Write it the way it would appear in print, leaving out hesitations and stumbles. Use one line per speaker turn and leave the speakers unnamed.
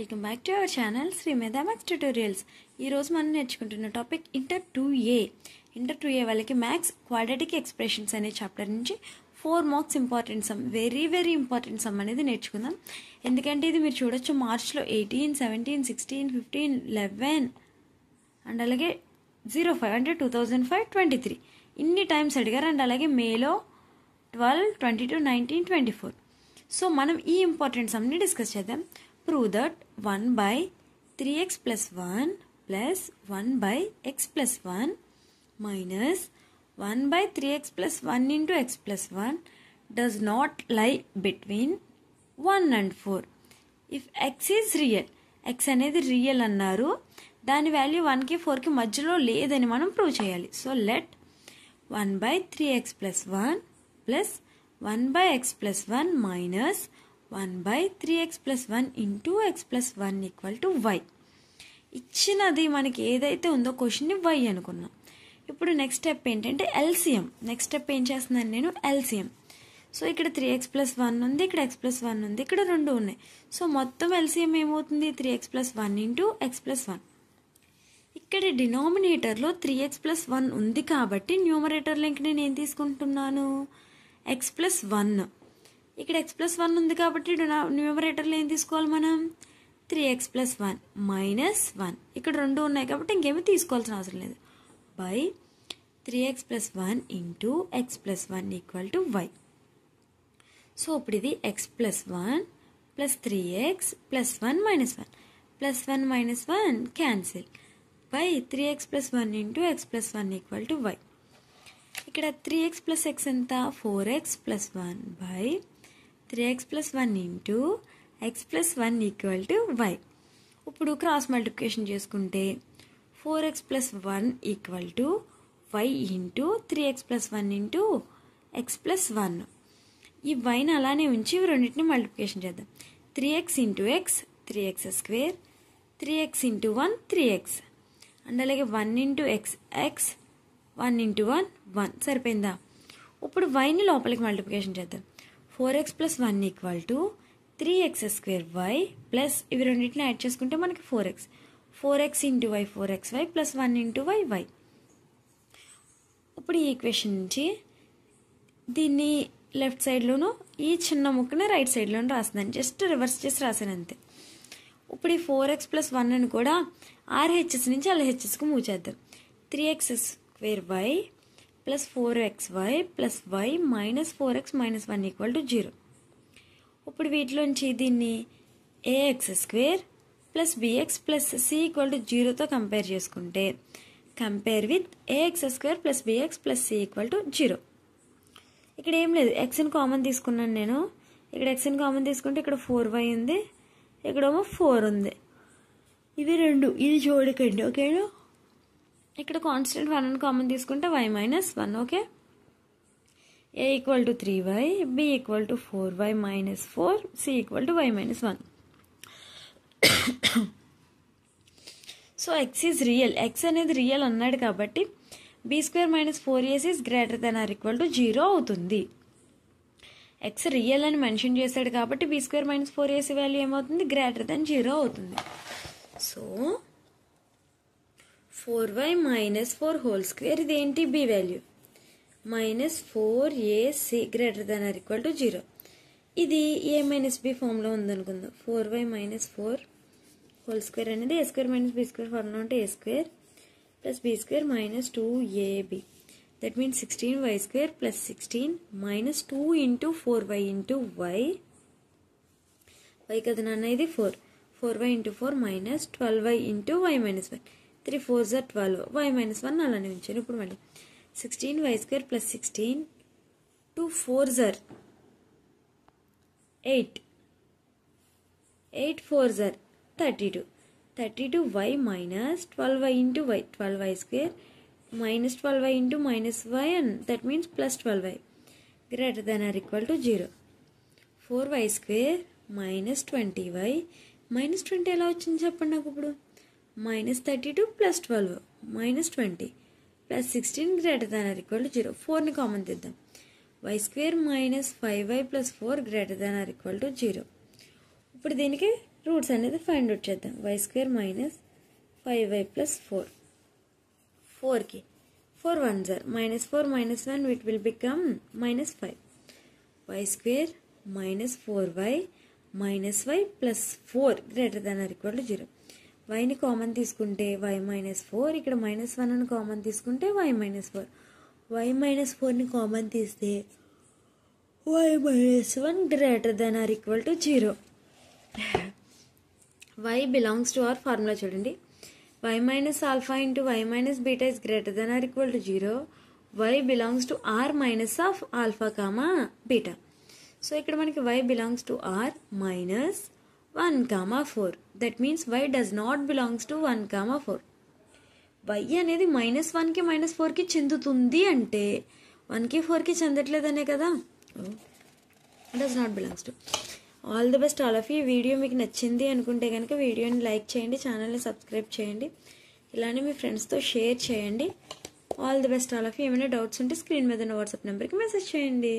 Welcome back to our channel Shri Medha maths tutorials. ఈరోజు మనం నేర్చుకుంటున్న టాపిక్ ఇంటర్ 2A వాళ్ళకి మ్యాథ్స్ క్వాడ్రాటిక్ ఎక్స్ప్రెషన్స్ అనే చాప్టర్ నుంచి 4 marks important some, very important some అనేది నేర్చుకుందాం. ఎందుకంటే ఇది మీరు చూడొచ్చు, మార్చ్లో 18, 17, 16, 15, 11 అండ్ అలాగే 05 అంటే 2005, 23 ఇన్ని టైమ్స్ అడిగారు. అండ్ అలాగే మేలో 12, 22, 19, 24. సో మనం ఈ ఇంపార్టెంట్ సమ్ని డిస్కస్ చేద్దాం. Prove that 1 by 3x plus 1 plus 1 by x plus 1 minus 1 by 3x plus 1 into x plus 1 does not lie between 1 and 4. If x is real, x అనేది real అన్నారు, దాని value 1కి 4కి మధ్యలో లేదని మనం ప్రూవ్ చేయాలి. So let 1 by 3x plus 1 plus 1 by x plus 1 minus 1 by 3x plus 1 into x plus 1 equal to y. ఇచ్చినది మనకి ఏదైతే ఉందో క్వశ్చన్ని y అనుకున్నాం. ఇప్పుడు నెక్స్ట్ స్టెప్ ఏంటంటే ఎల్సిఎం. నెక్స్ట్ స్టెప్ ఏం చేస్తున్నాను నేను, ఎల్సిఎం. సో ఇక్కడ 3x plus 1 ఉంది, ఇక్కడ x plus 1 ఉంది, ఇక్కడ 2 ఉన్నాయి. సో మొత్తం ఎల్సిఎం ఏమవుతుంది, 3x plus 1 into x plus 1. ఇక్కడ డినామినేటర్లో 3x plus 1 ఉంది కాబట్టి న్యూమరేటర్లో ఇంక నేను ఏం తీసుకుంటున్నాను, x plus 1. ఇక్కడ x plus 1 ఉంది కాబట్టి న్యూమరేటర్లో ఏం తీసుకోవాలి మనం, 3x plus 1 మైనస్ 1. ఇక్కడ 2 ఉన్నాయి కాబట్టి ఇంకేమీ తీసుకోవాల్సిన అవసరం లేదు. By 3x plus 1 into x plus 1 equal to y. So ఇప్పుడు ఇది x plus 1 plus 3x plus 1 minus 1 plus 1 minus 1 cancel by 3x plus 1 into x plus 1 equal to y. ఇక్కడ 3x plus x ఎంత, 4x plus 1 by 3x plus 1 into x plus 1 equal to y. ఇప్పుడు cross multiplication చేసుకుంటే 4x plus 1 equal to y into 3x plus 1 into x plus 1. ఈ వైని అలానే ఉంచి రెండింటిని multiplication చేద్దాం. 3x into x 3x square, 3x into 1 3x and అలాగే 1 into x x, 1 into 1 1. సరిపోయిందా? ఇప్పుడు వైని లోపలికి మల్టిప్లికేషన్ చేద్దాం. 4x plus 1 equal to 3x square y plus ఇవి రెండింటిని యాడ్ చేసుకుంటే మనకి 4x. 4x into y 4xy plus 1 into y y. ఇప్పుడు ఈ ఈక్వేషన్ నుంచి దీన్ని లెఫ్ట్ సైడ్లోను ఈ చిన్న ముక్కని రైట్ సైడ్లోను రాస్తున్నాను. జస్ట్ రివర్స్ చేసి రాసాను అంతే. ఇప్పుడు ఈ 4x plus 1 అని కూడా RHS నుంచి LHSకి మూవ్ చేద్దాం. 3x square y plus 4xy plus y minus 4x minus 1 equal to 0. ఇప్పుడు వీటిలోంచి దీన్ని ax square plus bx plus c equal to 0తో కంపేర్ చేసుకుంటే compare with ax square plus bx plus c equal to 0. ఇక్కడ ఏం లేదు, xని common తీసుకున్నాను నేను. ఇక్కడ xని కామన్ తీసుకుంటే ఇక్కడ 4y ఉంది, ఇక్కడేమో 4 ఉంది. ఇవి రెండు, ఇది చూడకండి ఓకేనా. ఇక్కడ కాన్స్టెంట్ 1 అని కామన్ తీసుకుంటే y minus 1. Okay, a equal to 3y, b equal to 4y minus 4, c equal to y minus 1. So x is real, x అనేది రియల్ అన్నాడు కాబట్టి b square minus 4ac is greater than or equal to 0 అవుతుంది. x రియల్ అని mention చేశాడు కాబట్టి b square minus 4ac value ఏమవుతుంది, greater than 0 అవుతుంది. So 4y minus 4 whole square, ఇదేంటి b value, minus 4ac greater than or equal to 0. ఇది a minus b ఫామ్లో ఉందనుకుందాం. 4y మైనస్ 4 హోల్ స్క్వేర్ అనేది a square minus b square formula ఉంటే a square plus b square minus 2ab. That means 16y square plus 16 minus 2 into 4y into y. y కదా నాన్న, ఇది 4. 4y into 4 minus 12y into y minus 1. 3 4s are 12, y minus 1 అలానే ఉంచాను. ఇప్పుడు మళ్ళీ 16y square plus 16, 2 4s are 8, 8 4s are 32, 32y minus 12y into y, 12y square minus 12y into minus y and that means plus 12y greater than or equal to 0. 4y square minus 20y minus 20 ఎలా వచ్చింది చెప్పండి నాకు. ఇప్పుడు minus 32 plus 12 minus 20 plus 16 greater than or equal to 0. 4ని common తీద్దాం. y square minus 5y plus 4 greater than or equal to 0. ఇప్పుడు దీనికి roots అనేది ఫైండ్ అవుట్ చేద్దాం. y² మైనస్ 5y ప్లస్ 4 4కి 4 1s are -4 -1 it will become -5 y² minus 4y minus y plus 4 greater than or equal to 0. yని common తీసుకుంటే y minus 4, ఇక్కడ -1 అని common తీసుకుంటే y minus 4. y minus 4ని common తీస్తే y minus 1 greater than or equal to 0. y belongs to our formula చూడండి. y minus alpha into y minus beta is greater than or equal to 0. y belongs to r minus of alpha comma beta. So ఇక్కడ మనకి y belongs to r minus 1 comma 4. That means y does not belongs to 1 comma 4. y అనేది -1కి -4కి చెందుతుంది అంటే 1కి 4కి చెందట్లేదనే కదా. Does not belongs to. All the best all of you. Video మీకు నచ్చింది అనుకుంటే కనుక వీడియోని లైక్ చేయండి, ఛానల్ని సబ్స్క్రైబ్ చేయండి, ఇలానే మీ ఫ్రెండ్స్తో షేర్ చేయండి. All the best all of you. ఏమైనా డౌట్స్ ఉంటే స్క్రీన్ మీద ఉన్న వాట్సాప్ నెంబర్కి మెసేజ్ చేయండి.